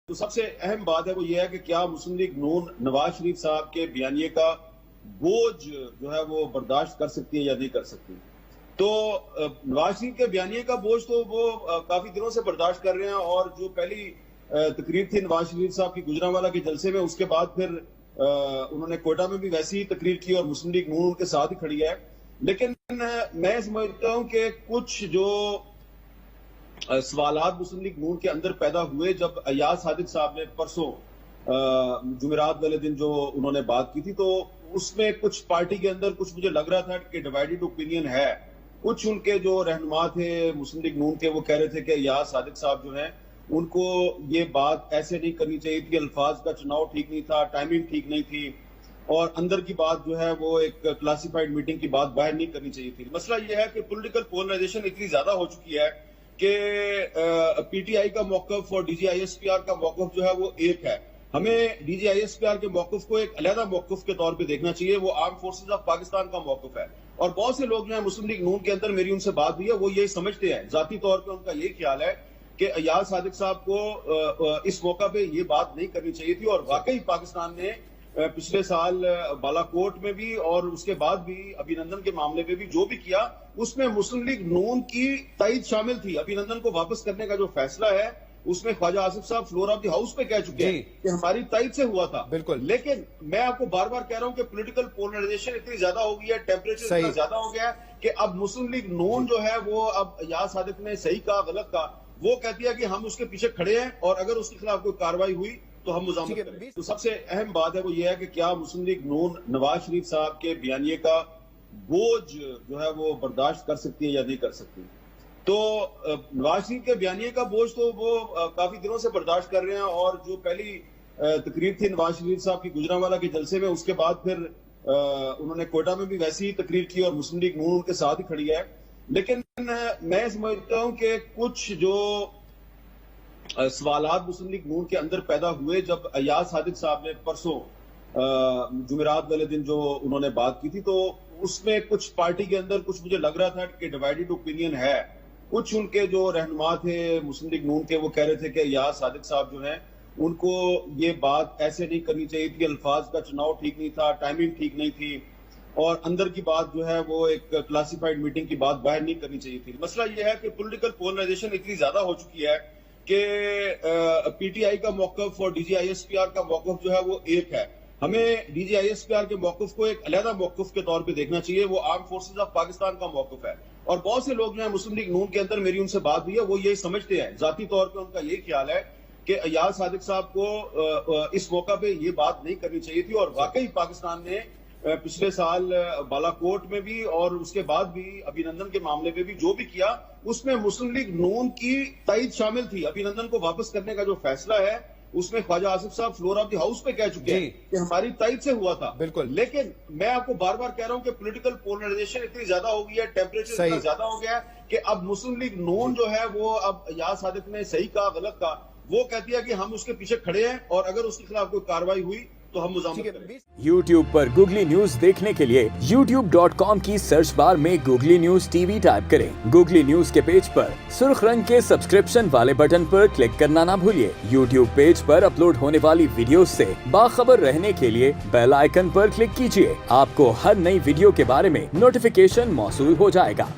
تو سب سے اہم بات ہے وہ یہ ہے کہ کیا مسلم لیگ نون نواز شریف صاحب کے بیانیے کا بوجھ جو ہے وہ برداشت کر سکتی ہے یا نہیں کر سکتی. تو نواز شریف کے بیانیے کا بوجھ تو وہ کافی دنوں سے برداشت کر رہے ہیں، اور جو پہلی تقریر تھی نواز شریف صاحب کی گجرانوالہ کے جلسے میں، اس کے بعد پھر انہوں نے کوئٹہ میں بھی ویسی ہی تقریر کی اور مسلم لیگ نون ان کے ساتھ ہی کھڑی ہے. لیکن میں سمجھتا ہوں کہ کچھ جو سوالات مسلم لیگ نون کے اندر پیدا ہوئے جب ایاز صادق صاحب نے پرسوں جمعرات والے دن جو انہوں نے بات کی تھی، تو اس میں کچھ پارٹی کے اندر کچھ مجھے لگ رہا تھا کہ ڈیوائیڈڈ اوپینین ہے. کچھ ان کے جو رہنما تھے مسلم لیگ نون کے، وہ کہہ رہے تھے کہ ایاز صادق صاحب جو ہیں ان کو یہ بات ایسے نہیں کرنی چاہیے تھی، الفاظ کا چناؤ ٹھیک نہیں تھا، ٹائمنگ ٹھیک نہیں تھی، اور اندر کی بات جو ہے وہ ایک کلاسیفائڈ میٹنگ کی بات باہر نہیں کرنی چاہیے تھی. مسئلہ یہ ہے کہ پولیٹیکل پولرائزیشن اتنی زیادہ ہو چکی ہے کہ پی ٹی آئی کا موقف اور D G I S P R کا موقف جو ہے وہ ایک ہے. ہمیں D G I S P R کے موقف کو ایک علیحدہ موقف کے طور پہ دیکھنا چاہیے، وہ آرم فورسز آف پاکستان کا موقف ہے. اور بہت سے لوگ جو ہیں مسلم لیگ نون کے اندر، میری ان سے بات ہوئی ہے، وہ یہی سمجھتے ہیں، ذاتی طور پہ ان کا یہ خیال ہے کہ ایاز صادق صاحب کو اس موقع پہ یہ بات نہیں کرنی چاہیے تھی. اور واقعی پاکستان نے پچھلے سال بالا کوٹ میں بھی اور اس کے بعد بھی ابھینندن کے معاملے پہ بھی جو بھی کیا، اس میں مسلم لیگ نون کی تائید شامل تھی. ابھینندن کو واپس کرنے کا جو فیصلہ ہے اس میں خواجہ آصف صاحب فلور آف دی ہاؤس پہ کہہ چکے ہیں کہ ہماری تائید سے ہوا تھا. بالکل. لیکن میں آپ کو بار بار کہہ رہا ہوں کہ پولیٹیکل پولرائزیشن اتنی زیادہ ہو گئی ہے، ٹیمپریچر اتنا زیادہ ہو گیا ہے کہ اب مسلم لیگ نون جو ہے وہ اب ایاز صادق نے صحیح کہا غلط کہا، وہ کہتی ہے کہ ہم اس کے پیچھے کھڑے ہیں، اور اگر اس کے خلاف کوئی کارروائی ہوئی تو ہم مزاحمت کریں. تو سب سے اہم بات ہے وہ یہ ہے کہ کیا مسلم لیگ نون نواز شریف صاحب کے بیانیے کا بوجھ جو ہے وہ برداشت کر سکتی ہے یا نہیں کر سکتی. تو نواز شریف کے بیانیے کا بوجھ تو وہ کافی دنوں سے برداشت کر رہے ہیں، اور جو پہلی تقریر تھی نواز شریف صاحب کی گجرانوالہ کے جلسے میں، اس کے بعد پھر انہوں نے کوئٹہ میں بھی ویسی ہی تقریر کی اور مسلم لیگ نون ان کے ساتھ ہی کھڑی ہے. لیکن میں سمجھتا ہوں کہ کچھ جو سوالات مسلم لیگ نون کے اندر پیدا ہوئے جب ایاز صادق صاحب نے پرسوں جمعرات والے دن جو انہوں نے بات کی تھی، تو اس میں کچھ پارٹی کے اندر کچھ مجھے لگ رہا تھا کہ ڈیوائیڈڈ اوپینین ہے. کچھ ان کے جو رہنما تھے مسلم لیگ نون کے، وہ کہہ رہے تھے کہ ایاز صادق صاحب جو ہیں ان کو یہ بات ایسے نہیں کرنی چاہیے تھی، الفاظ کا چناؤ ٹھیک نہیں تھا، ٹائمنگ ٹھیک نہیں تھی، اور اندر کی بات جو ہے وہ ایک کلاسیفائڈ میٹنگ کی بات باہر نہیں کرنی چاہیے تھی. مسئلہ یہ ہے کہ پولیٹیکل پولرائزیشن اتنی زیادہ ہو چکی ہے کہ پی ٹی آئی کا موقف اور D G I S P R کا موقف جو ہے وہ ایک ہے. ہمیں D G I S P R کے موقف کو ایک علیحدہ موقف کے طور پہ دیکھنا چاہیے، وہ آرم فورسز آف پاکستان کا موقف ہے. اور بہت سے لوگ جو ہیں مسلم لیگ نون کے اندر، میری ان سے بات ہوئی ہے، وہ یہی سمجھتے ہیں، ذاتی طور پہ ان کا یہ خیال ہے کہ ایاز صادق صاحب کو اس موقع پہ یہ بات نہیں کرنی چاہیے تھی. اور واقعی پاکستان نے پچھلے سال بالا کوٹ میں بھی اور اس کے بعد بھی ابھینندن کے معاملے پہ بھی جو بھی کیا، اس میں مسلم لیگ نون کی تائید شامل تھی. ابھینندن کو واپس کرنے کا جو فیصلہ ہے اس میں خواجہ آصف صاحب فلور آف دی ہاؤس پہ کہہ چکے ہیں کہ ہماری تائید سے ہوا تھا. بالکل. لیکن میں آپ کو بار بار کہہ رہا ہوں کہ پولیٹیکل پولرائزیشن اتنی زیادہ ہو گئی ہے، ٹیمپریچر اتنا زیادہ ہو گیا ہے کہ اب مسلم لیگ نون جو ہے وہ اب ایاز صادق نے صحیح کہا غلط کہا، وہ کہتی ہے کہ ہم اس کے پیچھے کھڑے ہیں، اور اگر اس کے خلاف کوئی کارروائی ہوئی تو ہم مزاحمت کریں. YouTube پر گوگلی نیوز دیکھنے کے لیے youtube.com کی سرچ بار میں googly news T V type کریں. گوگلی نیوز کے پیج پر سرخ رنگ کے سبسکرپشن والے بٹن پر کلک کرنا نہ بھولیے. YouTube پیج پر اپلوڈ ہونے والی ویڈیوز سے باخبر رہنے کے لیے بیل آئیکن پر کلک کیجیے. آپ کو ہر نئی ویڈیو کے بارے میں نوٹیفیکیشن موصول ہو جائے گا.